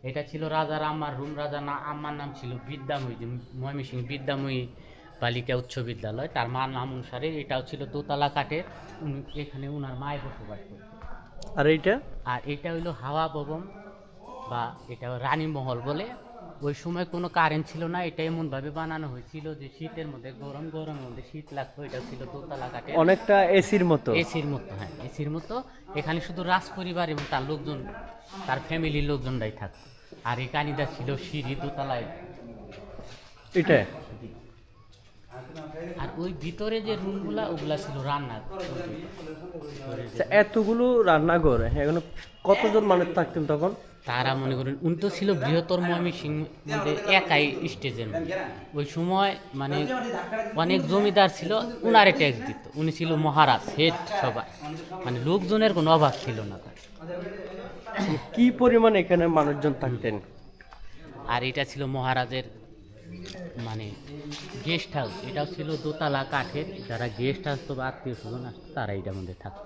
এটা ছিল রাজার আম্মার রুম। রাজা না আম্মার নাম ছিল বিদ্যাময়ী, যে ময়মনসিংহ বিদ্যাময়ী বালিকা উচ্চ বিদ্যালয়, তার মার নাম অনুসারে এটাও ছিল দোতলা কাঠের। এখানে উনার মায়ের বসবাস করত। আর এইটা? আর এটা হইলো হাওয়া ভবন, বা এটা রানী মহল বলে। ওই সময় কোনো কারেন্ট ছিল না, এটা এমনভাবে বানানো হয়েছিল যে শীতের মধ্যে গরম, গরমের মধ্যে শীত লাগতো। এটা ছিল দোতলা কাঠের, অনেকটা এসির মতো। এসির মতো। হ্যাঁ, এসির মতো। এখানে শুধু রাজ পরিবার এবং তার লোকজন, তার ফ্যামিলির লোকজনরাই থাকতো। আর এই কানিদা ছিল সিঁড়ি দোতলায়। এটা আর ওই ভিতরে যে রুমগুলা, ওগুলা ছিল রান্নার। আচ্ছা, এতগুলো রান্নাঘর, এখানে কতজন মানুষ থাকতেন তখন? তারা মনে করেন উনি তো ছিল বৃহত্তর ময়মনসিংহ মধ্যে একাই স্টেজের মধ্যে। ওই সময় মানে অনেক জমিদার ছিল, উনারে ট্যাক্স দিত। উনি ছিল মহারাজ, হেড সবাই, মানে লোকজনের কোনো অভাব ছিল না তার। কি পরিমাণ এখানে মানুষজন থাকতেন? আর এটা ছিল মহারাজের মানে গেস্ট হাউস। এটাও ছিল দোতলা কাঠের। যারা গেস্ট আসতো বা আত্মীয় স্বজন আসতো, তারা এটার মধ্যে থাকতো।